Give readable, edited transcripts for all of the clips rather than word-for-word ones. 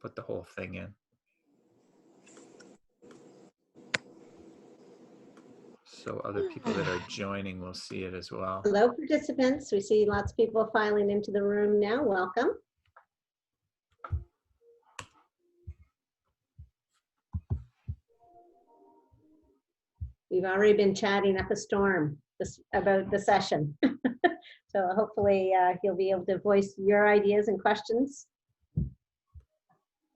put the whole thing in. So other people that are joining will see it as well. Hello, participants. We see lots of people filing into the room now. Welcome. We've already been chatting up a storm about the session. So hopefully you'll be able to voice your ideas and questions.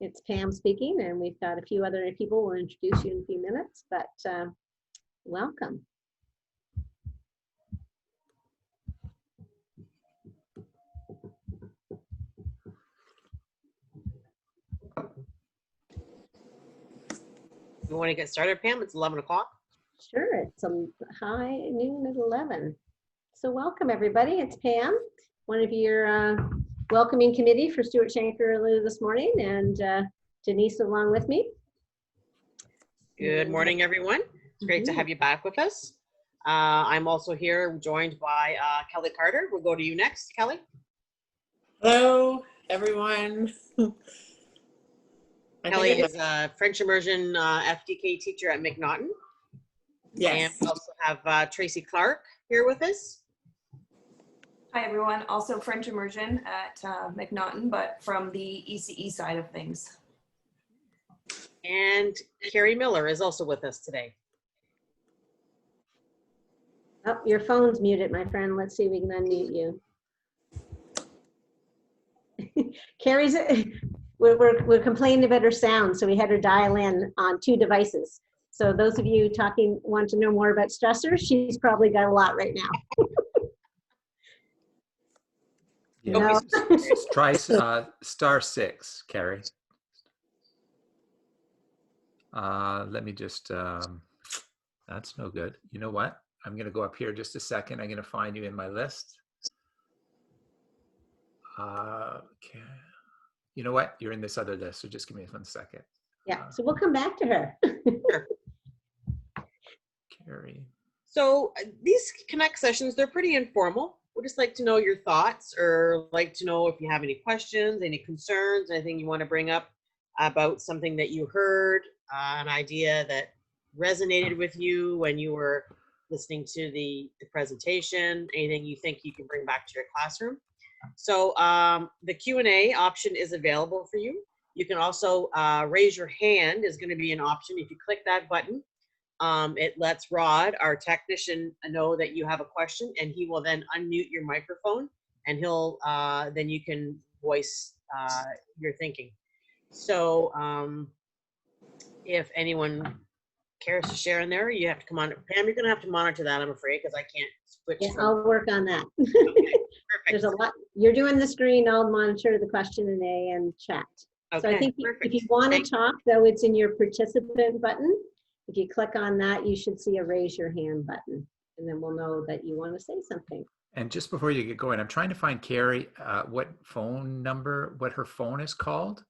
It's Pam speaking, and we've got a few other people we'll introduce you in a few minutes, but welcome. You want to get started, Pam? It's 11 o'clock. Sure, it's a high noon at 11. So welcome everybody, it's Pam, one of your welcoming committee for Stuart Shanker earlier this morning, and Denise along with me. Good morning, everyone. It's great to have you back with us. I'm also here joined by Kelly Carter. We'll go to you next, Kelly. Hello, everyone. Kelly is a French immersion FDK teacher at McNaughton. Yes. And we also have Tracy Clark here with us. Hi, everyone. Also French immersion at McNaughton, but from the ECE side of things. And Carrie Miller is also with us today. Oh, your phone's muted, my friend. Let's see if we can unmute you. Carrie's, we're complaining about her sound, so we had her dial in on 2 devices. So those of you talking want to know more about stressors, she's probably got a lot right now. Yeah, no. Try *6, Carrie. Let me just, that's no good. You know what? I'm going to go up here just a second. I'm going to find you in my list. Okay. You know what? You're in this other list, so just give me 1 second. Yeah, so we'll come back to her. Sure. Carrie. So these Connect sessions, they're pretty informal. We'd just like to know your thoughts, or like to know if you have any questions, any concerns, anything you want to bring up about something that you heard, an idea that resonated with you when you were listening to the presentation, anything you think you can bring back to your classroom. So the Q&A option is available for you. You can also raise your hand is going to be an option. If you click that button, it lets Rod, our technician, know that you have a question, and he will then unmute your microphone, and he'll then you can voice your thinking. So if anyone cares to share in there, you have to come on. Pam, you're going to have to monitor that, I'm afraid, because I can't switch. Yeah, I'll work on that. Okay, perfect. There's a lot. You're doing the screen. I'll monitor the question and chat. Okay, so I think perfect. if you want to talk, though, it's in your participant button. If you click on that, you should see a raise your hand button, and then we'll know that you want to say something. And just before you get going, I'm trying to find Carrie, what her phone is called,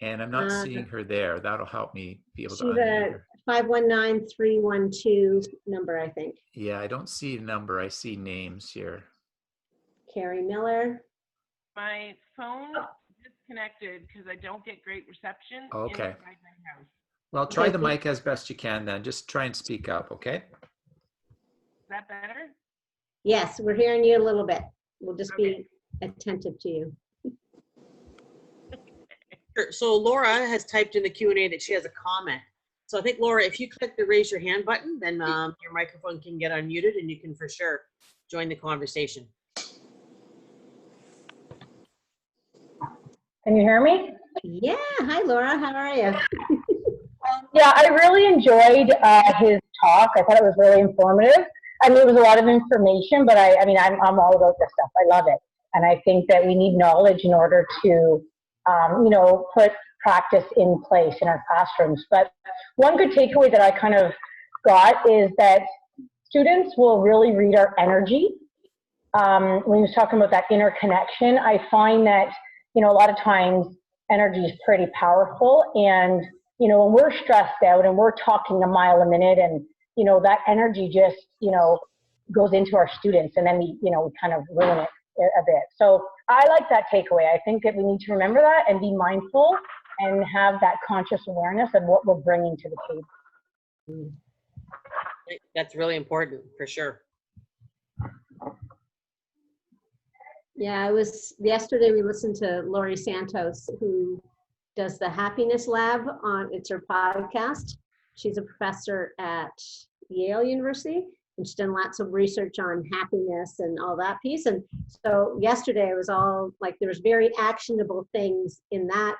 and I'm not seeing her there. That'll help me be able to unmute her. 519-312 number, I think. Yeah, I don't see a number. I see names here. Carrie Miller. My phone disconnected because I don't get great reception. Okay. Inside my house. Well, try the mic as best you can then. Just try and speak up, okay? Is that better? Yes, we're hearing you a little bit. We'll just be attentive to you. Sure. So Laura has typed in the Q&A that she has a comment. So I think, Laura, if you click the raise your hand button, then your microphone can get unmuted and you can for sure join the conversation. Can you hear me? Yeah. Hi, Laura. How are you? Yeah, I really enjoyed his talk. I thought it was really informative. I mean, it was a lot of information, but I mean, I'm all about this stuff. I love it. And I think that we need knowledge in order to, you know, put practice in place in our classrooms. But one good takeaway that I kind of got is that students will really read our energy. When he was talking about that interconnection, I find that, you know, a lot of times energy is pretty powerful. And, you know, when we're stressed out and we're talking a mile a minute and, you know, that energy just, you know, goes into our students and then we, you know, we kind of ruin it a bit. So I like that takeaway. I think that we need to remember that and be mindful and have that conscious awareness of what we're bringing to the table. That's really important for sure. Yeah, yesterday we listened to Laurie Santos, who does the Happiness Lab it's her podcast. She's a professor at Yale University, and she's done lots of research on happiness and all that piece. And so yesterday it was all like, there was very actionable things in that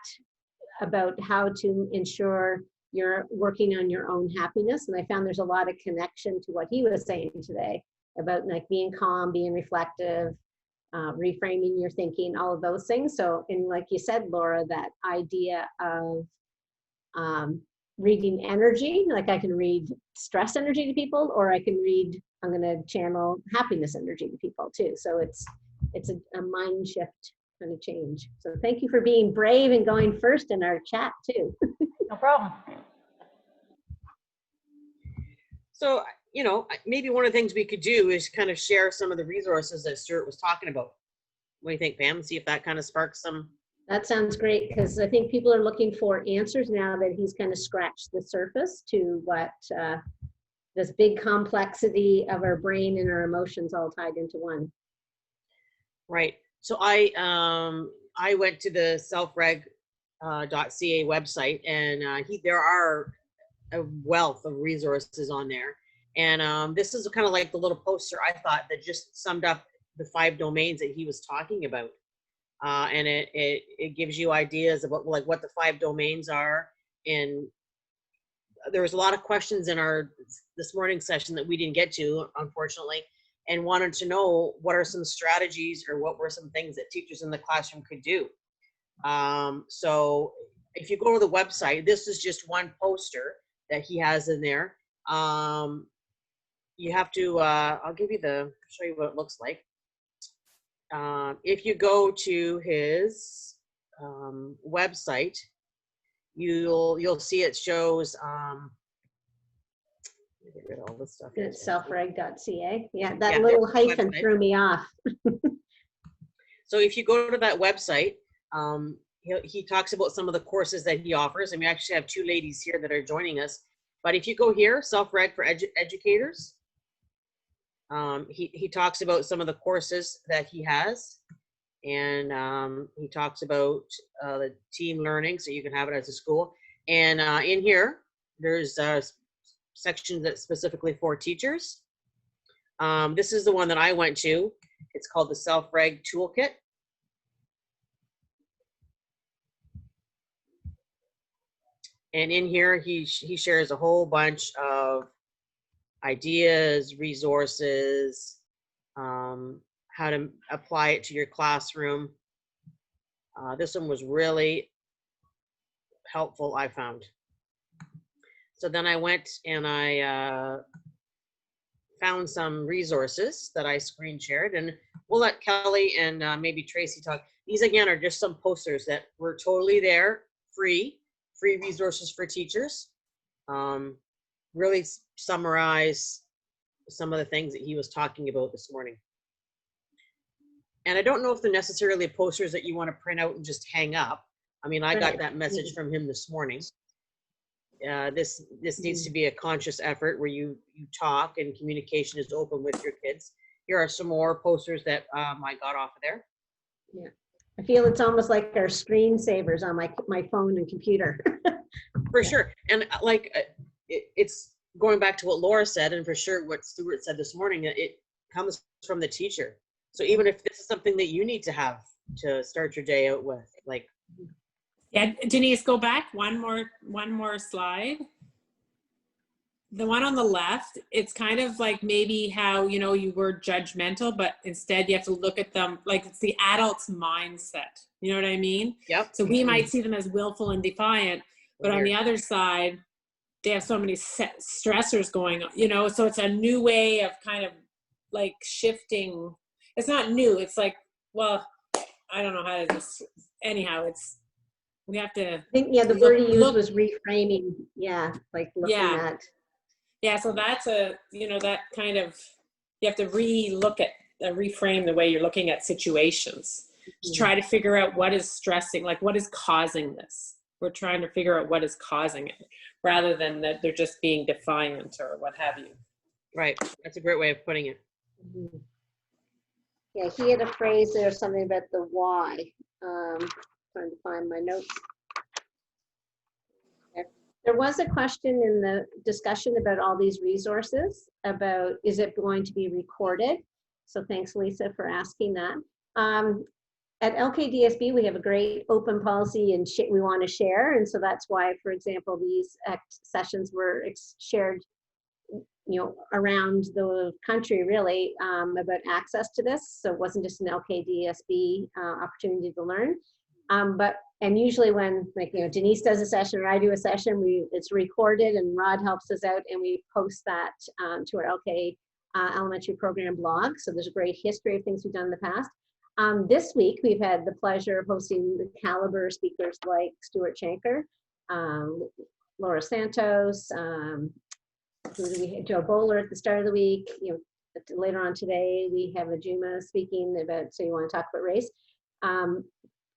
about how to ensure you're working on your own happiness. And I found there's a lot of connection to what he was saying today about like being calm, being reflective, reframing your thinking, all of those things. So, and like you said, Laura, that idea of reading energy, like I can read stress energy to people, or I'm going to channel happiness energy to people too. So it's a mind shift kind of change. So thank you for being brave and going first in our chat too. No problem. So, maybe one of the things we could do is kind of share some of the resources that Stuart was talking about. What do you think, Pam? See if that kind of sparks some. That sounds great, because I think people are looking for answers now that he's kind of scratched the surface to what this big complexity of our brain and our emotions all tied into one. Right. So I went to the selfreg.ca website, and there are a wealth of resources on there. And this is kind of like the little poster I thought that just summed up the 5 domains that he was talking about. And it gives you ideas about like what the 5 domains are. And there was a lot of questions in this morning session that we didn't get to, unfortunately, and wanted to know what are some strategies or what were some things that teachers in the classroom could do. So if you go to the website, this is just one poster that he has in there. You have to, I'll show you what it looks like. If you go to his website, you'll see it shows, get rid of all this stuff. It's selfreg.ca. Yeah, that little hyphen threw me off. So if you go to that website, he talks about some of the courses that he offers, and we actually have 2 ladies here that are joining us. But if you go here, SelfReg for educators, he talks about some of the courses that he has, and he talks about the team learning, so you can have it as a school. And in here, there's sections that's specifically for teachers. This is the one that I went to. It's called the SelfReg Toolkit. And in here, he shares a whole bunch of ideas, resources, how to apply it to your classroom. This one was really helpful, I found. So then I went and I found some resources that I screen shared, and we'll let Kelly and maybe Tracy talk. These again are just some posters that were totally there, free resources for teachers. Really summarize some of the things that he was talking about this morning. And I don't know if they're necessarily posters that you want to print out and just hang up. I mean, I got that message from him this morning. This needs to be a conscious effort where you talk and communication is open with your kids. Here are some more posters that I got off of there. Yeah, I feel it's almost like our screensavers on my phone and computer. For sure. And like it's going back to what Laura said, and for sure what Stuart said this morning, that it comes from the teacher. So even if this is something that you need to have to start your day out with, like. Yeah, Denise, go back one more slide. The one on the left, it's kind of like maybe how, you were judgmental, but instead you have to look at them like it's the adult's mindset. You know what I mean? Yep. So we might see them as willful and defiant, but on the other side, they have so many stressors going on, so it's a new way of kind of like shifting. It's not new. It's like, well, I don't know how to just, anyhow, we have to. I think, the word he used was reframing. Yeah, like looking at. Yeah, so that's that kind of, you have to reframe the way you're looking at situations to try to figure out what is stressing, like what is causing this. We're trying to figure out what is causing it, rather than that they're just being defiant or what have you. Right. That's a great way of putting it. Mhm. Yeah, he had a phrase there, something about the why. Trying to find my notes. There was a question in the discussion about all these resources, about is it going to be recorded? So thanks, Lisa, for asking that. At LKDSB, we have a great open policy and we want to share. And so that's why, for example, these sessions were shared, around the country, really, about access to this. So it wasn't just an LKDSB opportunity to learn. And usually when, Denise does a session or I do a session, it's recorded and Rod helps us out and we post that to our LK elementary program blog. So there's a great history of things we've done in the past. This week, we've had the pleasure of hosting the caliber speakers like Stuart Shanker, Laura Santos, Joe Bowler at the start of the week. Later on today, we have Ajuma speaking about, so you want to talk about race.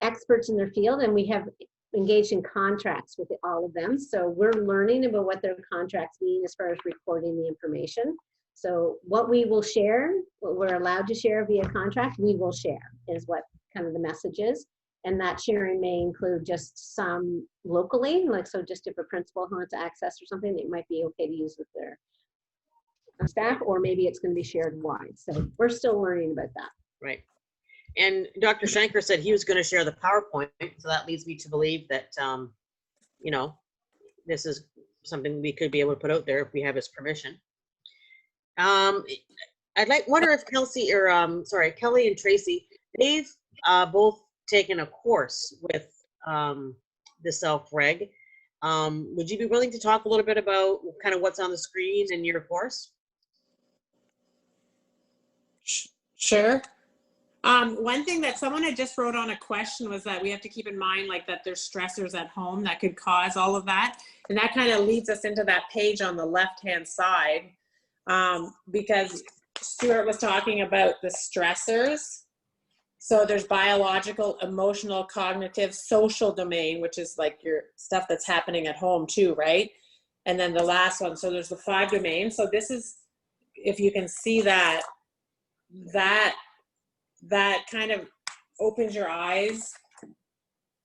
Experts in their field, and we have engaged in contracts with all of them. So we're learning about what their contracts mean as far as recording the information. So what we will share, what we're allowed to share via contract, we will share, is what kind of the message is. And that sharing may include just some locally, so just if a principal wants access or something, it might be okay to use with their staff, or maybe it's going to be shared wide. So we're still learning about that. Right. And Dr. Shanker said he was going to share the PowerPoint, so that leads me to believe that, this is something we could be able to put out there if we have his permission. Wonder if Kelly and Tracy, they've both taken a course with the SelfReg. Would you be willing to talk a little bit about kind of what's on the screen in your course? Sure. One thing that someone had just wrote on a question was that we have to keep in mind that there's stressors at home that could cause all of that. And that kind of leads us into that page on the left-hand side, because Stuart was talking about the stressors. So there's biological, emotional, cognitive, social domain, which is like your stuff that's happening at home too, right? And then the last one, so there's the 5 domains. So this is, if you can see that kind of opens your eyes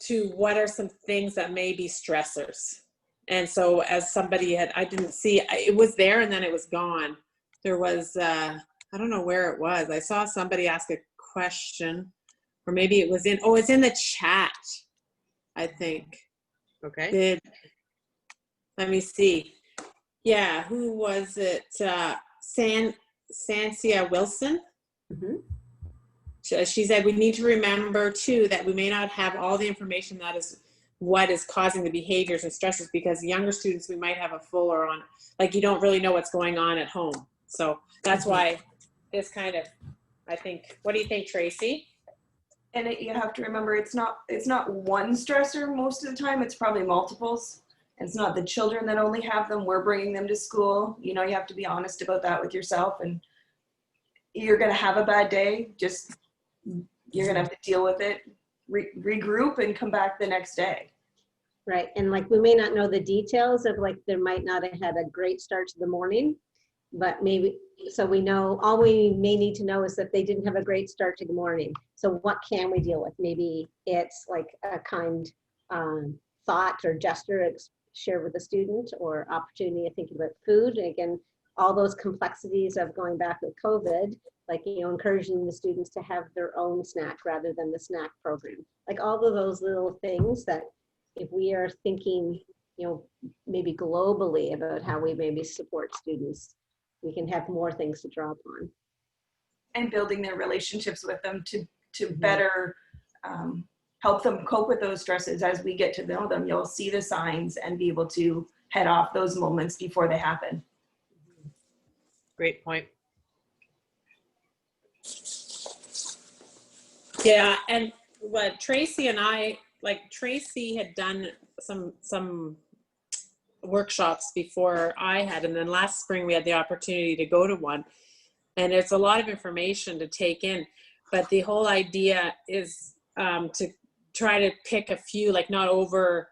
to what are some things that may be stressors. And so as somebody I didn't see, it was there and then it was gone. There was, I don't know where it was. I saw somebody ask a question, or maybe it was it's in the chat, I think. Okay. Let me see. Yeah, who was it? Sansia Wilson. Mm-hmm. She said, we need to remember too that we may not have all the information that is what is causing the behaviors and stresses, because younger students, we might have a fuller on, you don't really know what's going on at home. So that's why this kind of, I think, what do you think, Tracy? And you have to remember, it's not one stressor most of the time, it's probably multiples. It's not the children that only have them, we're bringing them to school. You have to be honest about that with yourself, and you're going to have a bad day, you're going to have to deal with it, regroup and come back the next day. Right, and we may not know the details of there might not have had a great start to the morning, but maybe, so we know, all we may need to know is that they didn't have a great start to the morning. So what can we deal with? Maybe it's a kind thought or gesture shared with the student, or opportunity of thinking about food. And again, all those complexities of going back with COVID, encouraging the students to have their own snack rather than the snack program. All of those little things that if we are thinking, maybe globally about how we maybe support students, we can have more things to draw upon. And building their relationships with them to better help them cope with those stresses. As we get to know them, you'll see the signs and be able to head off those moments before they happen. Great point. Yeah, and what Tracy and I, Tracy had done some workshops before I had, and then last spring we had the opportunity to go to one, and it's a lot of information to take in, but the whole idea is to try to pick a few, not over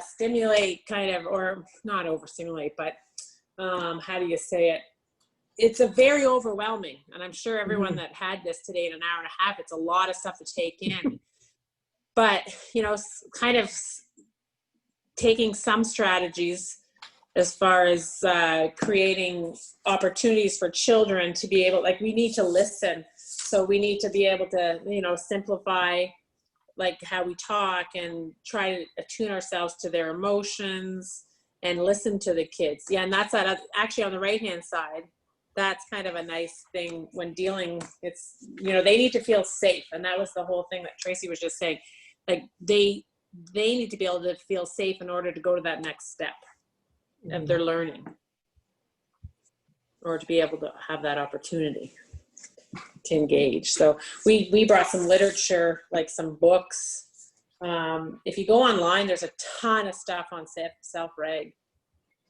stimulate kind of, or not overstimulate, but how do you say it? It's a very overwhelming, and I'm sure everyone that had this today in an hour and a half, it's a lot of stuff to take in. But, you know, kind of taking some strategies as far as creating opportunities for children to be able, like, we need to listen. So we need to be able to, you know, simplify like how we talk and try to attune ourselves to their emotions and listen to the kids. Yeah, and that's actually on the right-hand side. That's kind of a nice thing when dealing, it's, you know, they need to feel safe. And that was the whole thing that Tracy was just saying. Like they need to be able to feel safe in order to go to that next step of their learning, or to be able to have that opportunity to engage. So we brought some literature, like some books. If you go online, there's a ton of stuff on SelfReg.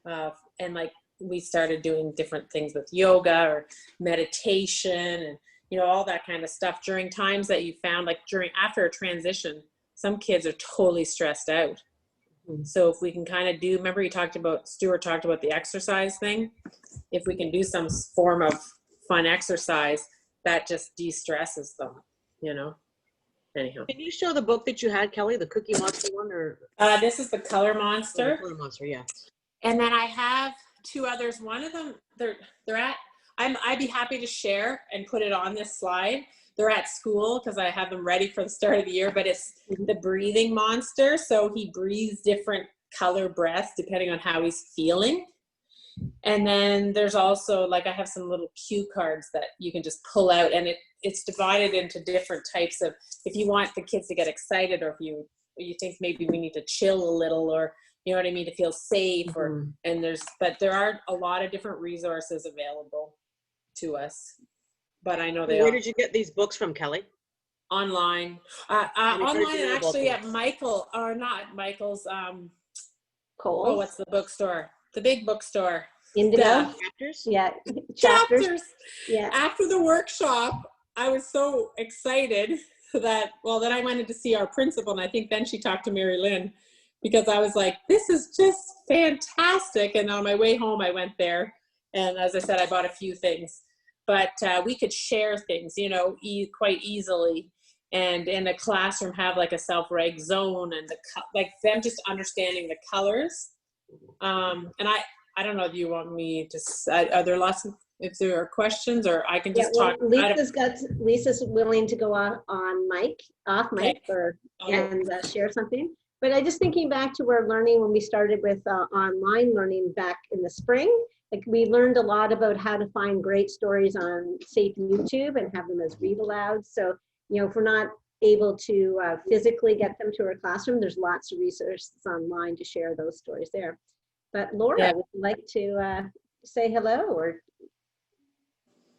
And like we started doing different things with yoga or meditation and, you know, all that kind of stuff during times that you found, like after a transition, some kids are totally stressed out. So if we can kind of do, remember Stuart talked about the exercise thing. If we can do some form of fun exercise, that just de-stresses them, you know. Anyhow. Can you show the book that you had, Kelly, the Cookie Monster one, or? This is the Color Monster. Oh, the Color Monster, yeah. And then I have two others. One of them, they're at, I'd be happy to share and put it on this slide. They're at school because I have them ready for the start of the year, but it's the breathing monster. So he breathes different color breaths depending on how he's feeling. And then there's also, like, I have some little cue cards that you can just pull out, and it's divided into different types of, if you want the kids to get excited, or if you think maybe we need to chill a little, or, you know what I mean, to feel safe, or, but there are a lot of different resources available to us. But I know Where did you get these books from, Kelly? Online. Online, and actually at Michael's, Coles. oh, what's the bookstore? The big bookstore. Indigo. Chapters? Yeah. Chapters. Yeah. After the workshop, I was so excited that I wanted to see our principal, and I think then she talked to Mary Lynn, because I was like, this is just fantastic. And on my way home, I went there, and as I said, I bought a few things. But we could share things, you know, quite easily, and in a classroom have like a self-reg zone, and like them just understanding the colors. And I don't know if you want me to, are there lots of, if there are questions, or I can just talk. Lisa's willing to go off mic, and share something. But I just thinking back to our learning when we started with online learning back in the spring. Like, we learned a lot about how to find great stories on, say, YouTube, and have them as read alouds. So, you know, if we're not able to physically get them to our classroom, there's lots of resources online to share those stories there. But Laura, would you like to say hello, or?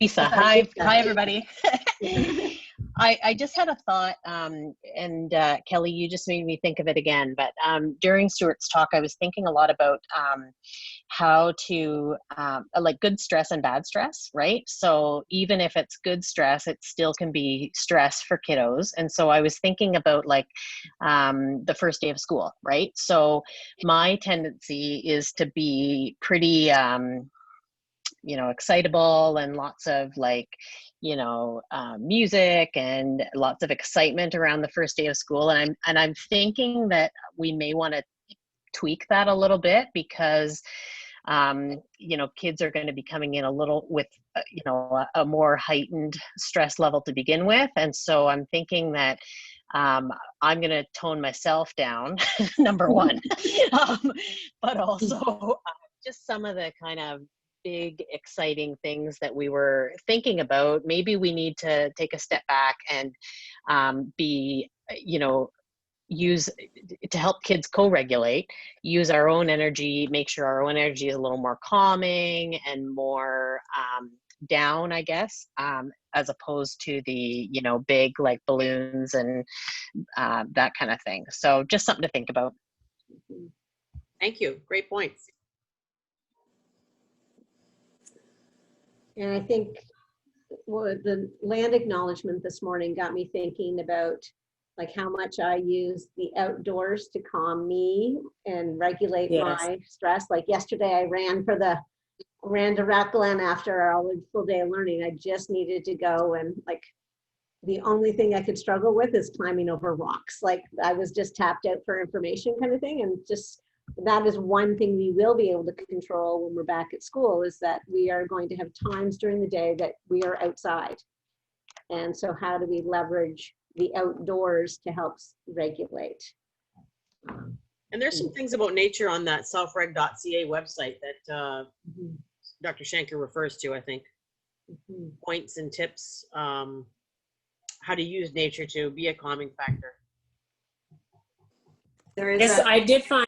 Lisa, hi everybody. I just had a thought, and Kelly, you just made me think of it again, but during Stuart's talk, I was thinking a lot about how to, like, good stress and bad stress, right? So even if it's good stress, it still can be stress for kiddos. And so I was thinking about, like, the first day of school, right? So my tendency is to be pretty, you know, excitable, and lots of, like, you know, music and lots of excitement around the first day of school. And I'm thinking that we may want to tweak that a little bit, because you know, kids are going to be coming in a little with, you know, a more heightened stress level to begin with. And so I'm thinking that I'm going to tone myself down, number one, but also just some of the kind of big, exciting things that we were thinking about. Maybe we need to take a step back and be, you know, use to help kids co-regulate, use our own energy, make sure our own energy is a little more calming and more down, I guess, as opposed to the, you know, big, like, balloons and that kind of thing. So just something to think about. Thank you. Great points. And I think the land acknowledgement this morning got me thinking about like how much I use the outdoors to calm me and regulate my stress. Like yesterday I ran to Racklin after our full day of learning. I just needed to go, and like the only thing I could struggle with is climbing over rocks. Like I was just tapped out for information kind of thing. And just that is one thing we will be able to control when we're back at school, is that we are going to have times during the day that we are outside. And so how do we leverage the outdoors to help regulate? And there's some things about nature on that selfreg.ca website that Dr. Shanker refers to, I think. Points and tips, how to use nature to be a calming factor. There is Yes, I did find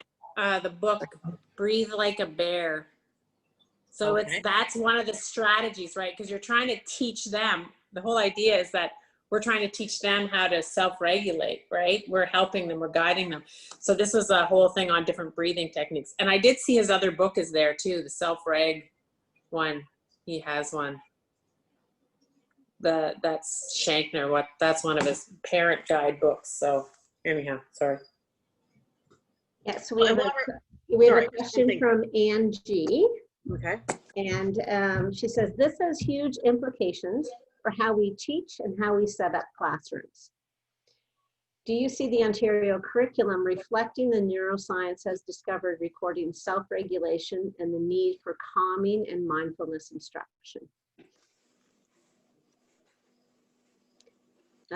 the book Breathe Like a Bear. So that's one of the strategies, right? Because you're trying to teach them. The whole idea is that we're trying to teach them how to self-regulate, right? We're helping them, we're guiding them. So this was a whole thing on different breathing techniques. And I did see his other book is there too, the SelfReg one. He has one. That's Shanker. That's one of his parent guide books. So anyhow, sorry. Yeah, so we have a question from Angie. Okay. And she says, this has huge implications for how we teach and how we set up classrooms. Do you see the Ontario curriculum reflecting the neuroscience has discovered recording self-regulation and the need for calming and mindfulness instruction?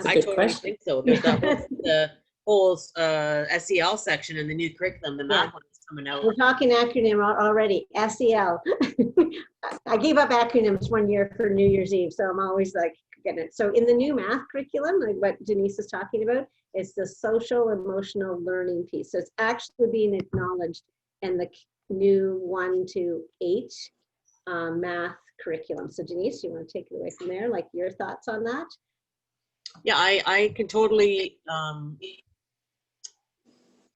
I totally think so. There's the whole SEL section in the new curriculum, the math one is coming out. We're talking acronym already, SEL. I gave up acronyms one year for New Year's Eve, so I'm always like getting it. So in the new math curriculum, like what Denise is talking about, it's the social emotional learning piece. So it's actually being acknowledged in the new 1 to 8 math curriculum. So Denise, you want to take it away from there? Like your thoughts on that? Yeah, I can totally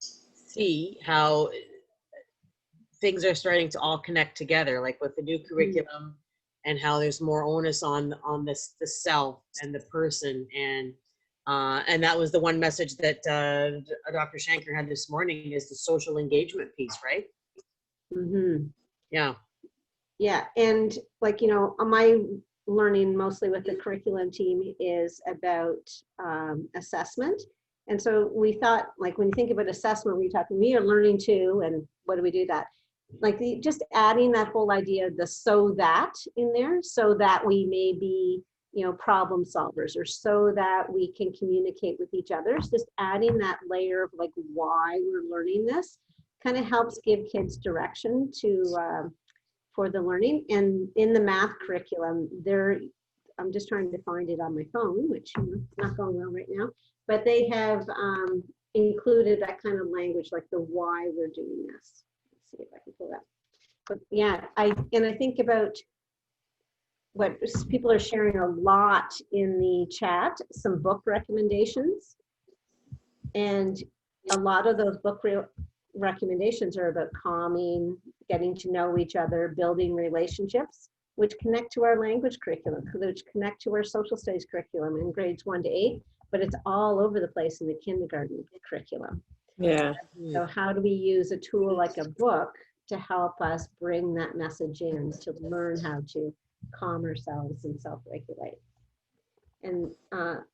see how things are starting to all connect together, like with the new curriculum and how there's more onus on the self and the person. And that was the one message that Dr. Shanker had this morning, is the social engagement piece, right? Yeah. Yeah. And like, you know, my learning mostly with the curriculum team is about assessment. And so we thought, like, when you think about assessment, we are learning too, and what do we do that? Like just adding that whole idea of the so that in there, so that we may be, you know, problem solvers, or so that we can communicate with each other. Just adding that layer of like why we're learning this kind of helps give kids direction to for the learning. And in the math curriculum, I'm just trying to find it on my phone, which is not going well right now, but they have included that kind of language, like the why we're doing this. Let's see if I can pull that. But yeah, I think about what people are sharing a lot in the chat, some book recommendations. And a lot of those book recommendations are about calming, getting to know each other, building relationships, which connect to our language curriculum, which connect to our social studies curriculum in grades 1 to 8, but it's all over the place in the kindergarten curriculum. Yeah. So how do we use a tool like a book to help us bring that message in, to learn how to calm ourselves and self-regulate? And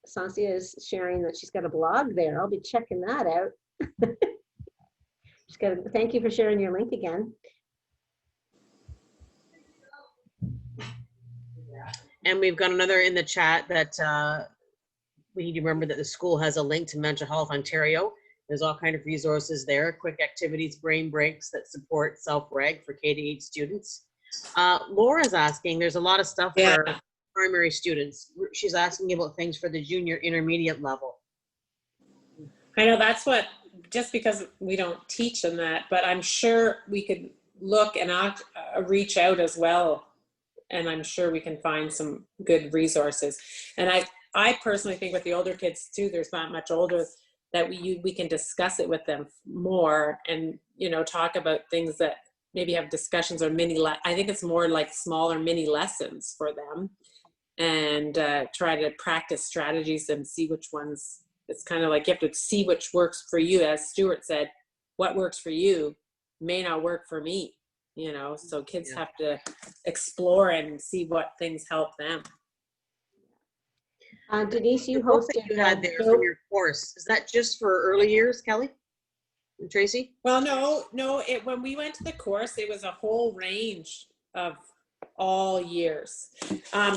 Sansia is sharing that she's got a blog there. I'll be checking that out. Thank you for sharing your link again. And we've got another in the chat that we need to remember that the school has a link to Mental Health Ontario. There's all kinds of resources there, quick activities, brain breaks that support self-reg for K-8 students. Laura's asking, there's a lot of stuff for primary students. She's asking about things for the junior intermediate level. I know that's what, just because we don't teach them that, but I'm sure we could look and reach out as well. And I'm sure we can find some good resources. And I personally think with the older kids too, there's not much older, that we can discuss it with them more, and, you know, talk about things that maybe have discussions or I think it's more like smaller mini lessons for them, and try to practice strategies and see which ones it's kind of like you have to see which works for you. As Stuart said, what works for you may not work for me, you know, so kids have to explore and see what things help them. Denise, you The book hosted that you had there from your course, is that just for early years, Kelly and Tracy? Well, no, when we went to the course, it was a whole range of all years.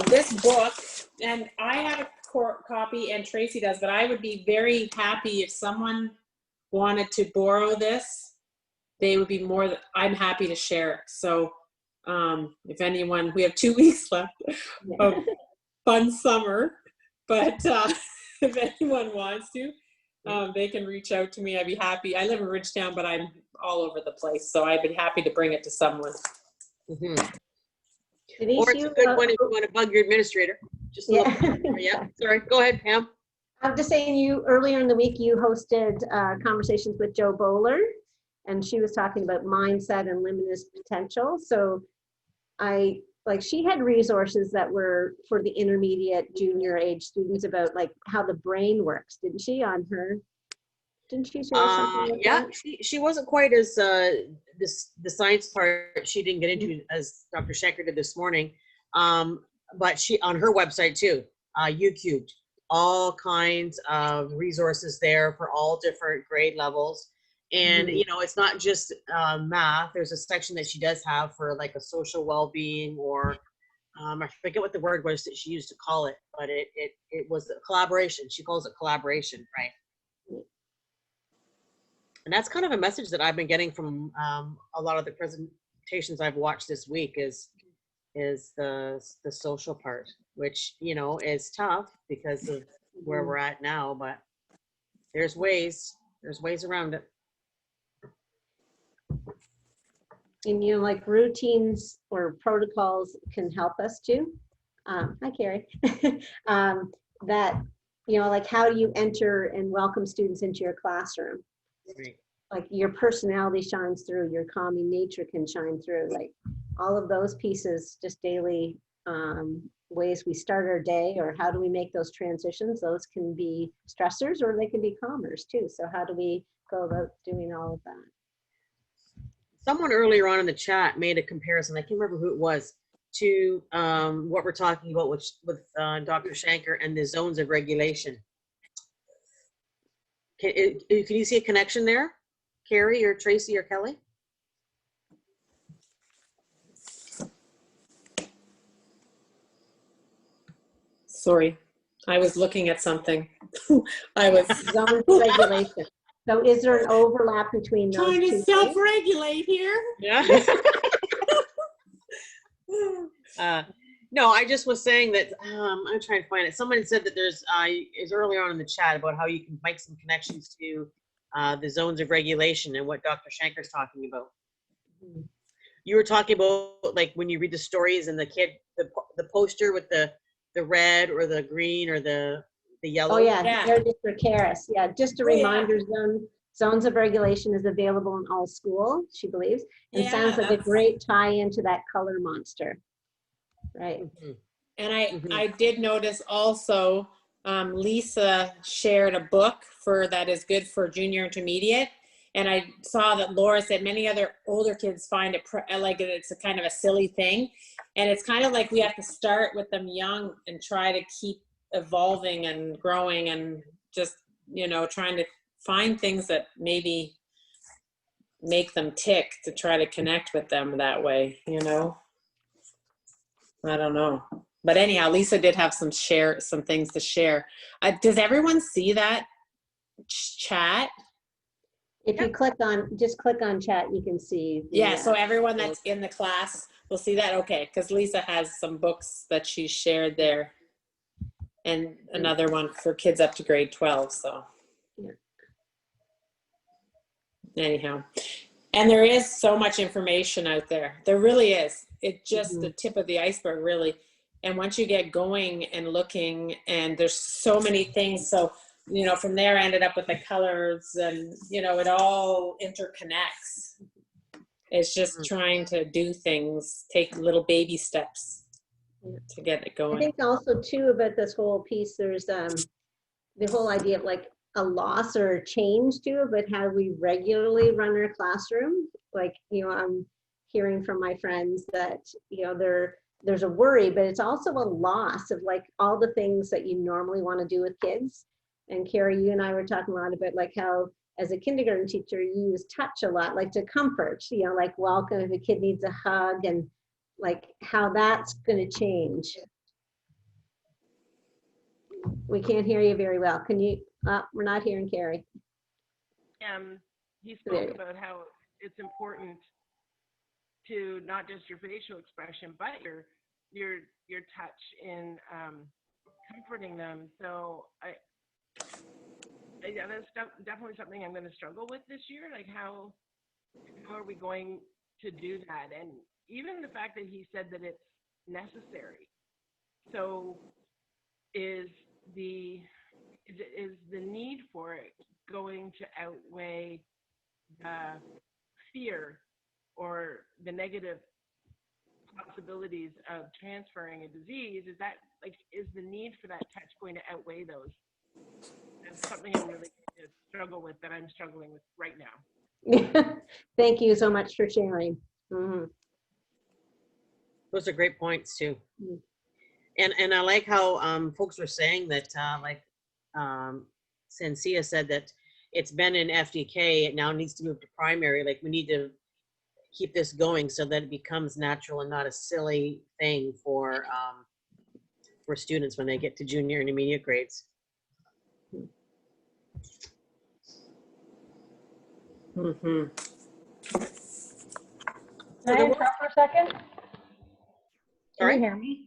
This book, and I have a copy and Tracy does, but I would be very happy if someone wanted to borrow this. They would be I'm happy to share it. So if anyone, we have 2 weeks left of fun summer, but if anyone wants to, they can reach out to me. I'd be happy. I live in Ridgetown, but I'm all over the place, so I'd be happy to bring it to someone. Mm-hmm. Denise, Or it's a good one if you want to bug your administrator. Just a little yeah. Sorry, go ahead, Pam. I'm just saying, you earlier in the week you hosted conversations with Jo Bowler, and she was talking about mindset and limitless potential. So she had resources that were for the intermediate junior age students about like how the brain works, didn't she? Didn't she share something like yeah, that? she wasn't quite as the science part she didn't get into as Dr. Shanker did this morning. But she on her website too, UCubed, all kinds of resources there for all different grade levels. And you know, it's not just math. There's a section that she does have for like a social well-being, or I forget what the word was that she used to call it, but it was a collaboration. She calls it collaboration, right? And that's kind of a message that I've been getting from a lot of the presentations I've watched this week is the social part, which, you know, is tough because of where we're at now, but there's ways around it. And, you know, like routines or protocols can help us too. Hi, Carrie. That, you know, like how do you enter and welcome students into your classroom? Right. Like your personality shines through, your calming nature can shine through, like all of those pieces, just daily ways we start our day, or how do we make those transitions? Those can be stressors or they can be calmers too. So how do we go about doing all of that? Someone earlier on in the chat made a comparison, I can't remember who it was, to what we're talking about with Dr. Shanker and the zones of regulation. Can you see a connection there, Carrie or Tracy or Kelly? Sorry, I was looking at something. I was Zones of regulation. So is there an overlap between those trying to self-regulate here. Yeah. No, I just was saying that I'm trying to find it. Someone said that there's is earlier on in the chat about how you can make some connections to the zones of regulation and what Dr. Shanker's talking about. Mm-hmm. You were talking about like when you read the stories and the kid, the poster with the red or the green or the yellow. Oh yeah, they're just for Karis. Yeah, just a reminder, zones of regulation is available in all schools, she believes. And sounds like a great tie into that color monster. Right. Mm-hmm. And I did notice also Lisa shared a book that is good for junior intermediate. And I saw that Laura said many other older kids find it like it's a kind of a silly thing. And it's kind of like we have to start with them young and try to keep evolving and growing and just, you know, trying to find things that maybe make them tick to try to connect with them that way, you know. I don't know. But anyhow, Lisa did have some things to share. Does everyone see that chat? If you just click on chat, you can see. So everyone that's in the class will see that. Okay, because Lisa has some books that she shared there. And another one for kids up to grade 12, so. Yeah. Anyhow. And there is so much information out there. There really is. It's just the tip of the iceberg, really. And once you get going and looking, and there's so many things. So, you know, from there I ended up with the colors and, you know, it all interconnects. It's just trying to do things, take little baby steps to get it going. I think also too about this whole piece, there's the whole idea of like a loss or a change to it, but how we regularly run our classroom. Like, I'm hearing from my friends that, there's a worry, but it's also a loss of like all the things that you normally want to do with kids. And Carrie, you and I were talking a lot about like how as a kindergarten teacher, you use touch a lot, like to comfort, like welcome if a kid needs a hug, and like how that's going to change. We can't hear you very well. Can you, we're not hearing Carrie. He spoke about how it's important to not just your facial expression, but your touch in comforting them. So that's definitely something I'm going to struggle with this year. Like how are we going to do that? And even the fact that he said that it's necessary. So is the need for it going to outweigh the fear or the negative possibilities of transferring a disease? Is that like, is the need for that touch going to outweigh those? That's something I'm really going to struggle with, that I'm struggling with right now. Thank you so much for sharing. Mm-hmm. Those are great points too. Mm-hmm. And I like how folks were saying that, Sensia said that it's been in FDK, it now needs to move to primary. Like we need to keep this going so that it becomes natural and not a silly thing for students when they get to junior and intermediate grades. Mm-hmm. Can I interrupt for a second? Can you hear me?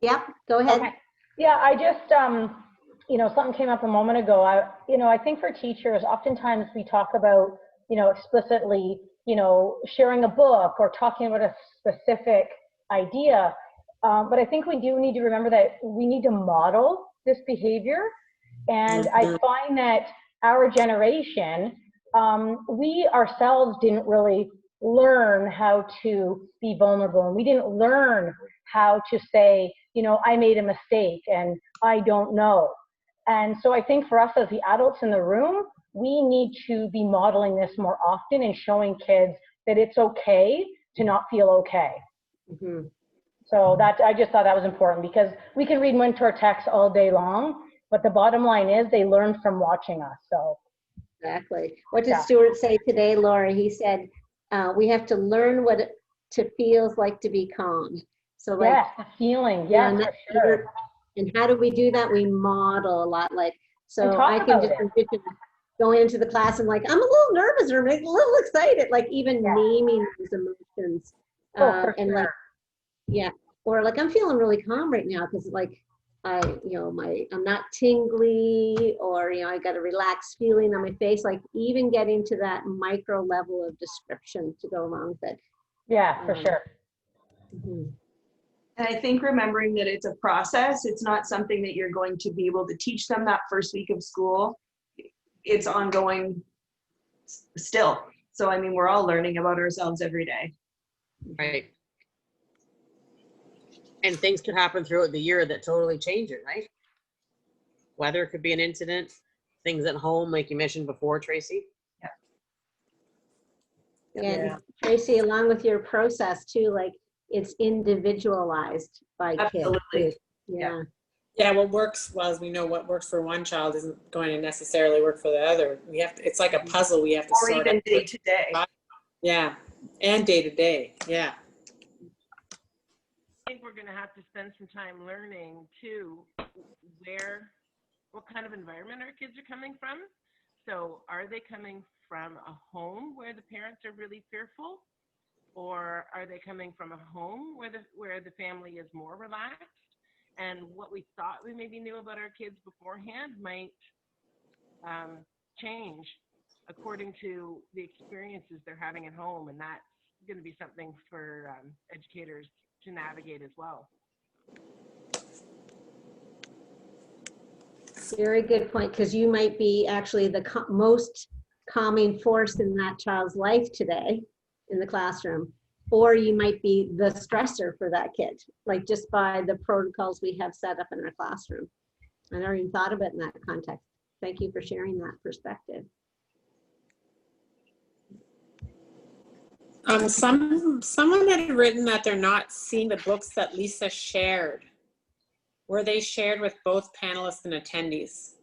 Yep, go ahead. Okay. Yeah, I just, something came up a moment ago. I think for teachers, oftentimes we talk about, explicitly, sharing a book or talking about a specific idea. But I think we do need to remember that we need to model this behavior. And I find that our generation, we ourselves didn't really learn how to be vulnerable. And we didn't learn how to say, I made a mistake and I don't know. And so I think for us as the adults in the room, we need to be modeling this more often and showing kids that it's okay to not feel okay. Mm-hmm. So I just thought that was important, because we can read mentor texts all day long, but the bottom line is they learn from watching us. So exactly. What did Stuart say today, Laura? He said, we have to learn what it feels like to be calm. So like, yes, the feeling, yes, for sure. And how do we do that? We model a lot. Like, so I can just envision going into the class and like, I'm a little nervous or a little excited, like even naming those emotions. And like, or like, I'm feeling really calm right now because like, I'm not tingly, or, I got a relaxed feeling on my face, like even getting to that micro level of description to go along with it. Yeah, for sure. Mm-hmm. And I think remembering that it's a process, it's not something that you're going to be able to teach them that first week of school. It's ongoing still. So, I mean, we're all learning about ourselves every day. Right. And things could happen throughout the year that totally change it, right? Weather could be an incident, things at home, like you mentioned before, Tracy. And Tracy, along with your process too, like it's individualized by Absolutely. kids. Yeah. Yeah, what works, well, as we know, what works for one child isn't going to necessarily work for the other. We have to, it's like a puzzle we have to or sort even out. day to day. Yeah, and day to day, yeah. I think we're going to have to spend some time learning too what kind of environment our kids are coming from. So are they coming from a home where the parents are really fearful, or are they coming from a home where the family is more relaxed? And what we thought we maybe knew about our kids beforehand might change according to the experiences they're having at home, and that's going to be something for educators to navigate as well. Very good point, because you might be actually the most calming force in that child's life today in the classroom, or you might be the stressor for that kid, like just by the protocols we have set up in our classroom. I never even thought of it in that context. thank you for sharing that perspective. Someone had written that they're not seeing the books that Lisa shared. Were they shared with both panelists and attendees?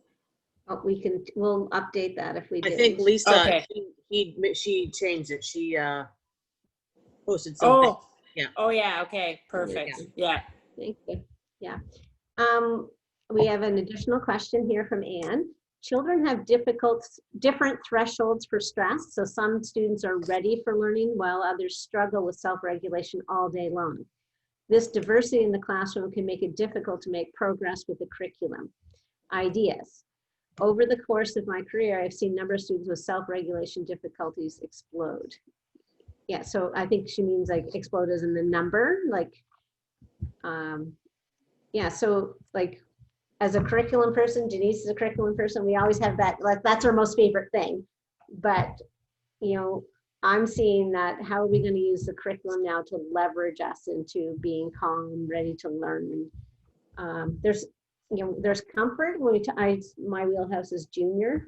Oh, we'll update that if we I did. think Lisa, Okay. she changed it. She posted something. Oh, Yeah. Oh yeah. Okay. Perfect. Yeah. Thank you. Yeah. We have an additional question here from Anne. Children have different thresholds for stress. So some students are ready for learning while others struggle with self-regulation all day long. This diversity in the classroom can make it difficult to make progress with the curriculum. Ideas. Over the course of my career, I've seen a number of students with self-regulation difficulties explode. Yeah, so I think she means like explode as in the number, like, yeah, so like as a curriculum person, Denise is a curriculum person, we always have that, like that's our most favorite thing. But, you know, I'm seeing that how are we going to use the curriculum now to leverage us into being calm, ready to learn. There's, you know, there's comfort when my wheelhouse is junior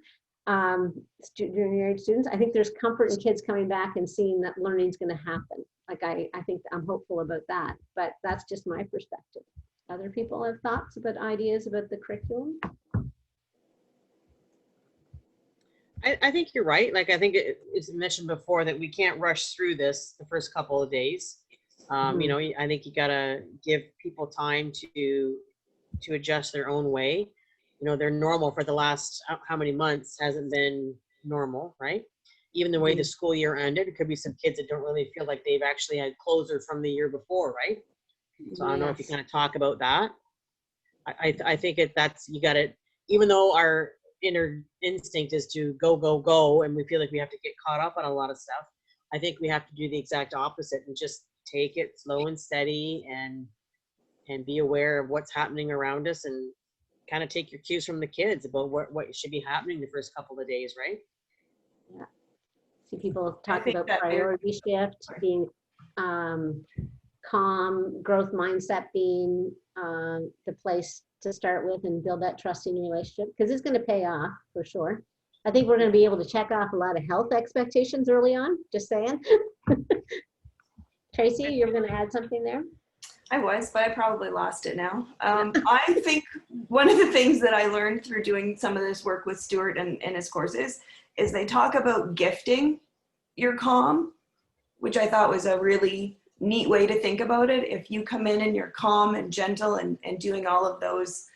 students. I think there's comfort in kids coming back and seeing that learning is going to happen. Like I think I'm hopeful about that, but that's just my perspective. Other people have thoughts about ideas about the curriculum? I think you're right. Like I think it's mentioned before that we can't rush through this the first couple of days. You know, I think you gotta give people time to adjust their own way. You know, they're normal for the last how many months hasn't been normal, right? Even the way the school year ended, it could be some kids that don't really feel like they've actually had closure from the year before, right? So I don't know if you kind of talk about that. I think that's, you got it, even though our inner instinct is to go, go, go, and we feel like we have to get caught up on a lot of stuff. I think we have to do the exact opposite and just take it slow and steady and be aware of what's happening around us and kind of take your cues from the kids about what should be happening the first couple of days, right? Yeah. See people talk about priority shift, being calm, growth mindset being the place to start with and build that trusting relationship, because it's going to pay off for sure. I think we're going to be able to check off a lot of health expectations early on, just saying. Tracy, you're going to add something there? I was, but I probably lost it now. I think one of the things that I learned through doing some of this work with Stuart and his courses is they talk about gifting your calm, which I thought was a really neat way to think about it. If you come in and you're calm and gentle and doing all of those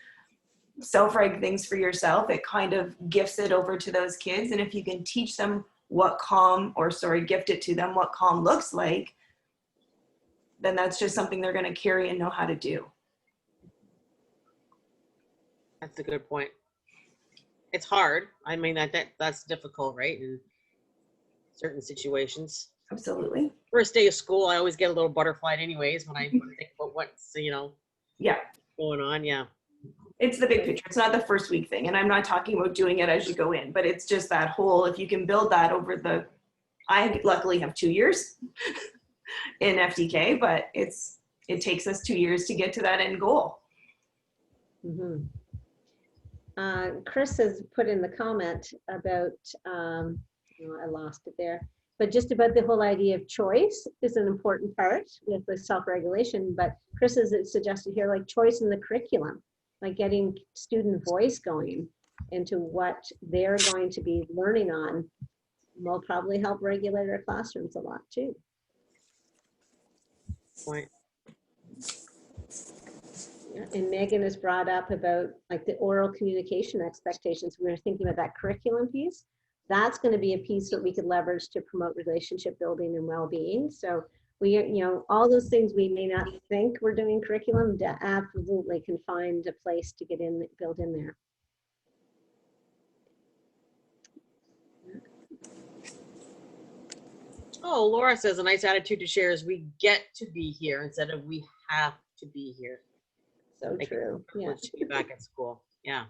self-reg things for yourself, it kind of gifts it over to those kids. And if you can teach them what calm, or sorry, gift it to them, what calm looks like, then that's just something they're going to carry and know how to do. That's a good point. It's hard. I mean, that's difficult, right? In certain situations. Absolutely. First day of school, I always get a little butterflied anyways when I think about what's, you know, going on. Yeah. It's the big picture. It's not the first week thing. And I'm not talking about doing it as you go in, but it's just that whole, if you can build that over I luckily have 2 years in FDK, but it takes us 2 years to get to that end goal. Chris has put in the comment about, I lost it there, but just about the whole idea of choice is an important part with the self-regulation. But Chris has suggested here, like choice in the curriculum, like getting student voice going into what they're going to be learning on will probably help regulate our classrooms a lot too. Point. Yeah, and Megan has brought up about like the oral communication expectations. We were thinking about that curriculum piece. That's going to be a piece that we could leverage to promote relationship building and well-being. So we, all those things we may not think we're doing curriculum, absolutely can find a place to get in, build in there. Oh, Laura says a nice attitude to share is we get to be here instead of we have to be here. So true. Yeah. To be back at school. Yeah.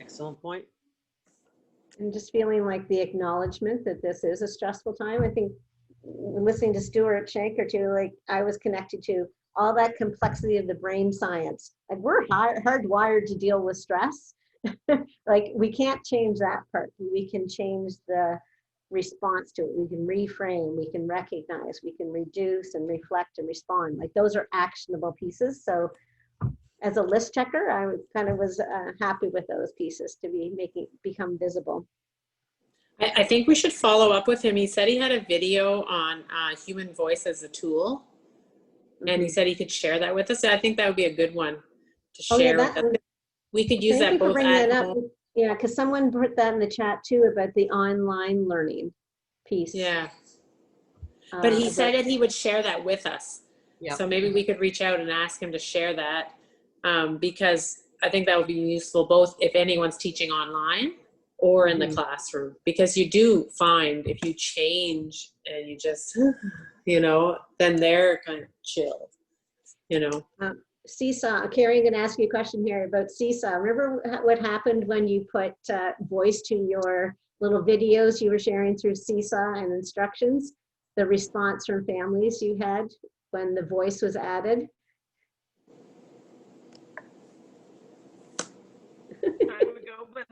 Excellent point. And just feeling like the acknowledgement that this is a stressful time. I think listening to Stuart Shanker too, like I was connected to all that complexity of the brain science. Like we're hardwired to deal with stress. Like we can't change that part. We can change the response to it. We can reframe, we can recognize, we can reduce and reflect and respond. Like those are actionable pieces. So as a list checker, I kind of was happy with those pieces to be become visible. I think we should follow up with him. He said he had a video on human voice as a tool, and he said he could share that with us. I think that would be a good one to share with us. We could use that both at home. Yeah, because someone put that in the chat too about the online learning piece. Yeah. But he said that he would share that with us. Yep. So maybe we could reach out and ask him to share that, because I think that would be useful both if anyone's teaching online or in the classroom, because you do find if you change and you just, you know, then they're kind of chilled, you know. Seesaw, Carrie, I'm going to ask you a question here about Seesaw. Remember what happened when you put voice to your little videos you were sharing through Seesaw and instructions? The response from families you had when the voice was added? Time ago, but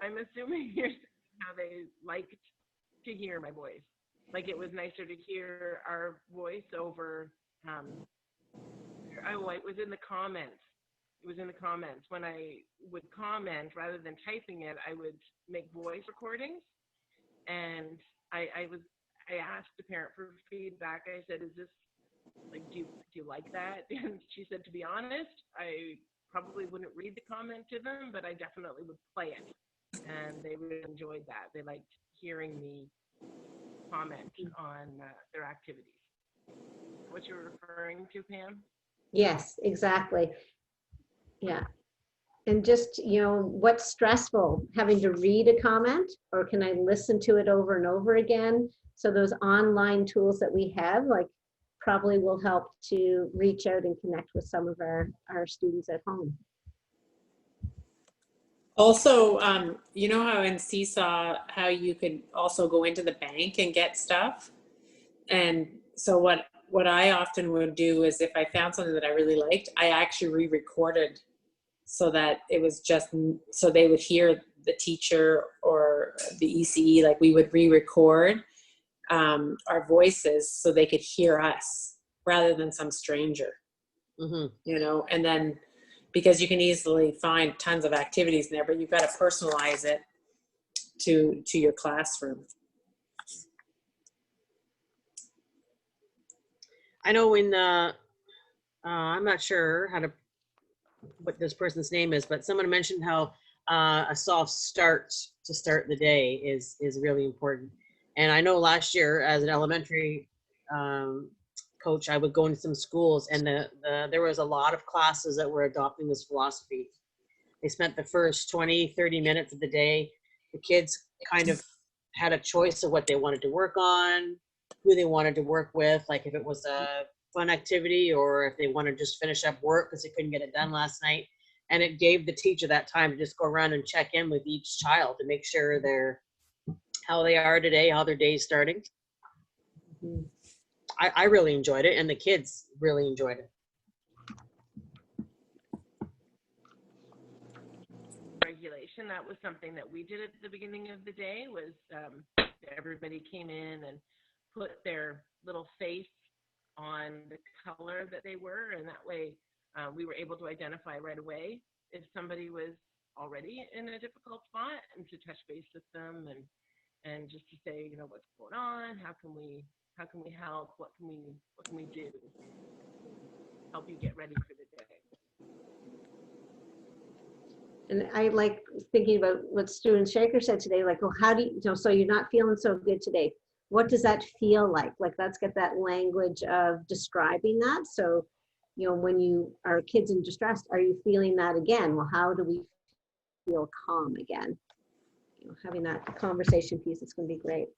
I'm assuming you're how they liked to hear my voice. Like it was nicer to hear our voice over. Oh, it was in the comments. It was in the comments. When I would comment, rather than typing it, I would make voice recordings. And I asked the parent for feedback. I said, "Is this like, do you like that?" And she said, "To be honest, I probably wouldn't read the comment to them, but I definitely would play it." And they really enjoyed that. They liked hearing me comment on their activities. What you're referring to, Pam? Yes, exactly. Yeah. And just, you know, what's stressful? Having to read a comment, or can I listen to it over and over again? So those online tools that we have, like, probably will help to reach out and connect with some of our students at home. Also, you know how in Seesaw, how you could also go into the bank and get stuff? And so what I often would do is if I found something that I really liked, I actually re-recorded so that it was just, so they would hear the teacher or the ECE, like we would re-record our voices so they could hear us rather than some stranger, you know, and then because you can easily find tons of activities in there, but you've got to personalize it to your classroom. I know in I'm not sure how to what this person's name is, but someone mentioned how a soft start to start the day is really important. And I know last year as an elementary coach, I would go into some schools, and there was a lot of classes that were adopting this philosophy. They spent the first 20-30 minutes of the day. The kids kind of had a choice of what they wanted to work on, who they wanted to work with, like if it was a fun activity or if they wanted to just finish up work because they couldn't get it done last night. And it gave the teacher that time to just go around and check in with each child to make sure how they are today, how their day is starting. I really enjoyed it, and the kids really enjoyed it. Regulation, that was something that we did at the beginning of the day, was everybody came in and put their little face on the color that they were, and that way we were able to identify right away if somebody was already in a difficult spot, and to touch base with them and just to say, you know, what's going on, how can we help, what can we do to help you get ready for the day. And I like thinking about what student Shanker said today, like, well, how do you know, so you're not feeling so good today. What does that feel like? Like, let's get that language of describing that. So, you know, when you are kids in distress, are you feeling that again? Well, how do we feel calm again? You know, having that conversation piece is going to be great.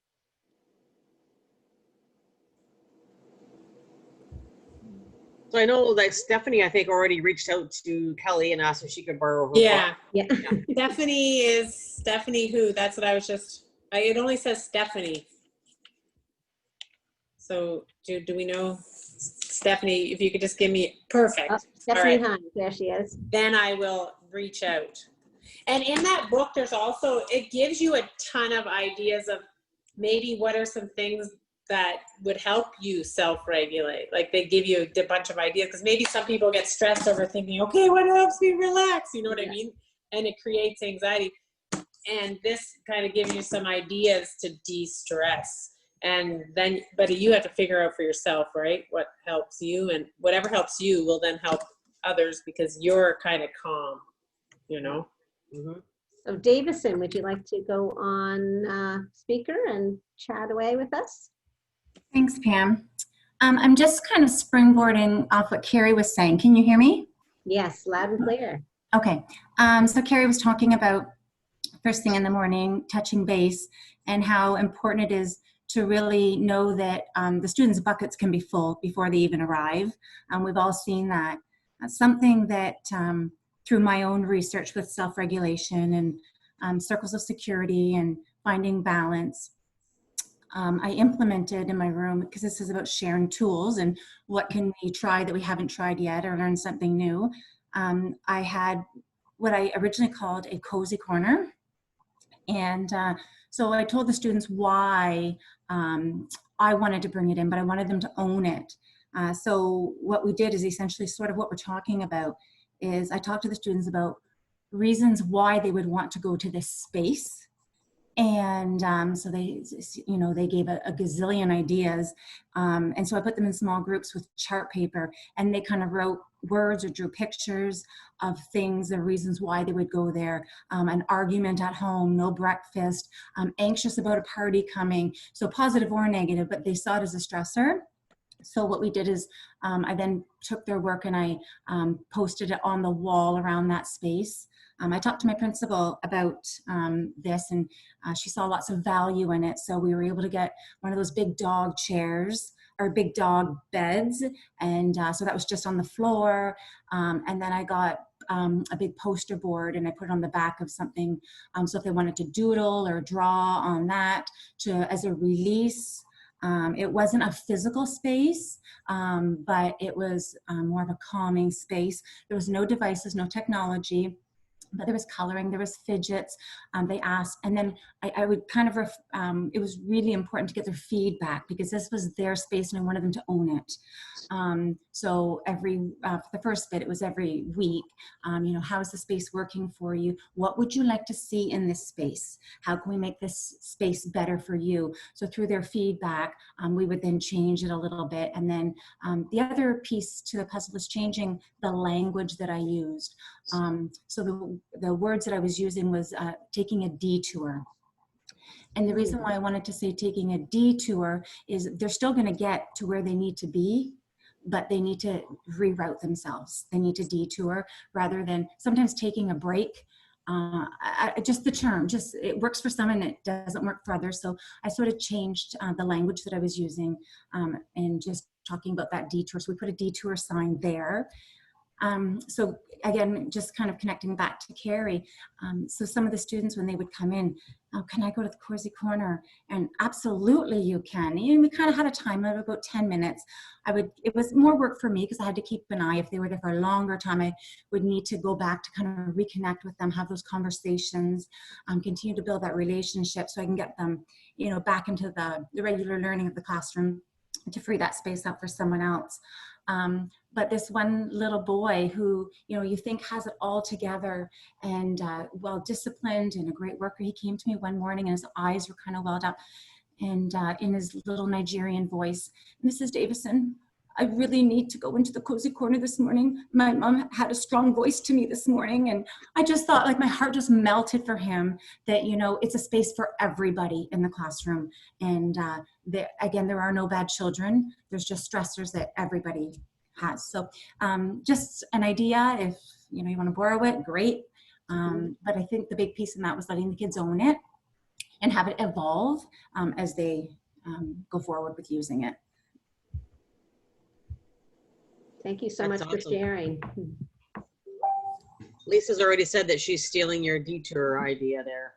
So I know that Stephanie, I think, already reached out to Kelly and asked if she could borrow her Yeah. book. Yeah. Stephanie who? That's what I was just, it only says Stephanie. So do we know Stephanie, if you could just give me, perfect. Oh, All Stephanie right. Hines, there she is. Then I will reach out. And in that book, there's also, it gives you a ton of ideas of maybe what are some things that would help you self-regulate. Like they give you a bunch of ideas, because maybe some people get stressed over thinking, okay, what helps me relax? You know what I mean? And it creates anxiety. And this kind of gives you some ideas to de-stress. And then, but you have to figure out for yourself, right? What helps you, and whatever helps you will then help others, because you're kind of calm, you know? Mm-hmm. So Davison, would you like to go on speaker and chat away with us? Thanks, Pam. I'm just kind of springboarding off what Carrie was saying. Can you hear me? Yes, loud and clear. Okay. So Carrie was talking about first thing in the morning, touching base, and how important it is to really know that the students' buckets can be full before they even arrive. We've all seen that. Something that through my own research with self-regulation and circles of security and finding balance, I implemented in my room, because this is about sharing tools and what can we try that we haven't tried yet or learn something new. I had what I originally called a cozy corner. And so I told the students why I wanted to bring it in, but I wanted them to own it. So what we did is essentially sort of what we're talking about is I talked to the students about reasons why they would want to go to this space. And so they, you know, they gave a gazillion ideas. And so I put them in small groups with chart paper, and they kind of wrote words or drew pictures of things, the reasons why they would go there. An argument at home, no breakfast, anxious about a party coming. So positive or negative, but they saw it as a stressor. So what we did is I then took their work and I posted it on the wall around that space. I talked to my principal about this, and she saw lots of value in it. So we were able to get one of those big dog chairs or big dog beds. And so that was just on the floor. And then I got a big poster board, and I put it on the back of something. So if they wanted to doodle or draw on that as a release. It wasn't a physical space, but it was more of a calming space. There was no devices, no technology, but there was coloring, there was fidgets. They asked, and then I would kind of, it was really important to get their feedback, because this was their space and I wanted them to own it. So for the first bit, it was every week, you know, how is the space working for you? What would you like to see in this space? How can we make this space better for you? So through their feedback, we would then change it a little bit. And then the other piece to the puzzle was changing the language that I used. So the words that I was using was taking a detour. And the reason why I wanted to say taking a detour is they're still going to get to where they need to be, but they need to reroute themselves. They need to detour rather than sometimes taking a break. Just the term, it works for some and it doesn't work for others. So I sort of changed the language that I was using and just talking about that detour. So we put a detour sign there. So again, just kind of connecting back to Carrie. So some of the students, when they would come in, oh, can I go to the cozy corner? And absolutely you can. And we kind of had a time of about 10 minutes. It was more work for me because I had to keep an eye. If they were there for a longer time, I would need to go back to kind of reconnect with them, have those conversations, continue to build that relationship so I can get them, you know, back into the regular learning of the classroom to free that space up for someone else. But this one little boy who, you know, you think has it all together and well-disciplined and a great worker, he came to me one morning and his eyes were kind of welled up and in his little Nigerian voice, Mrs. Davison, I really need to go into the cozy corner this morning. My mom had a strong voice to me this morning. And I just thought, like, my heart just melted for him that, you know, it's a space for everybody in the classroom. And again, there are no bad children. There's just stressors that everybody has. So just an idea, if, you know, you want to borrow it, great. But I think the big piece in that was letting the kids own it and have it evolve as they go forward with using it. Thank you so That's much for awesome. sharing. Lisa's already said that she's stealing your detour idea there.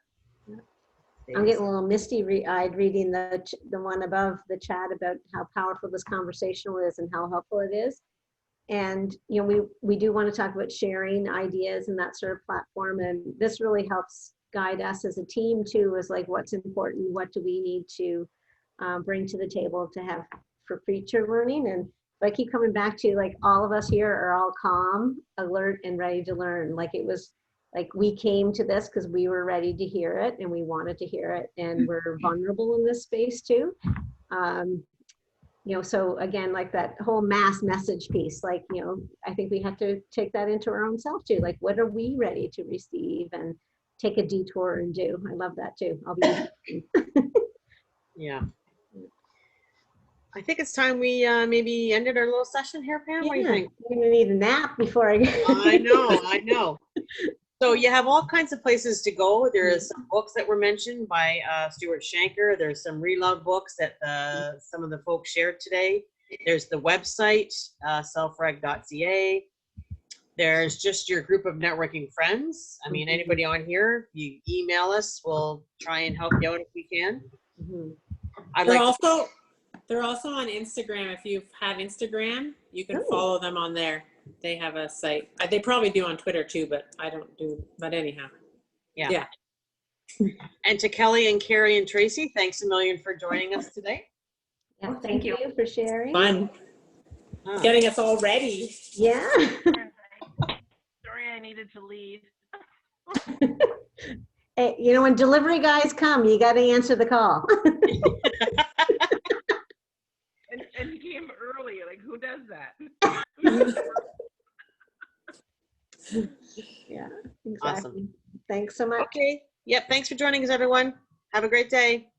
I'm getting a little misty-eyed reading the one above the chat about how powerful this conversation is and how helpful it is. And, you know, we do want to talk about sharing ideas and that sort of platform. And this really helps guide us as a team too, is like, what's important? What do we need to bring to the table to have for future learning? And I keep coming back to, like, all of us here are all calm, alert, and ready to learn. Like, it was like we came to this because we were ready to hear it and we wanted to hear it, and we're vulnerable in this space too. You know, so again, like that whole mass message piece, like, you know, I think we have to take that into our own self too. Like, what are we ready to receive and take a detour and do? I love that too. I'll be Yeah. I think it's time we maybe ended our little session here, Pam. What do you think? I'm gonna need a nap before I I know. So you have all kinds of places to go. There's some books that were mentioned by Stuart Shanker. There's some reload books that some of the folks shared today. There's the website, selfreg.ca. There's just your group of networking friends. I mean, anybody on here, you email us. We'll try and help you out if we can. They're also on Instagram. If you have Instagram, you can follow them on there. They have a site. They probably do on Twitter too, but I don't do. But anyhow, yeah. And to Kelly and Carrie and Tracy, thanks a million for joining us today. Yeah, thank you for sharing. Fun. Getting us all ready. Yeah. Sorry, I needed to lead. Hey, you know, when delivery guys come, you got to answer the call. and he came early. Like, who does that? Yeah, exactly. Awesome. Thanks so much. Okay. Yep. Thanks for joining us, everyone. Have a great day.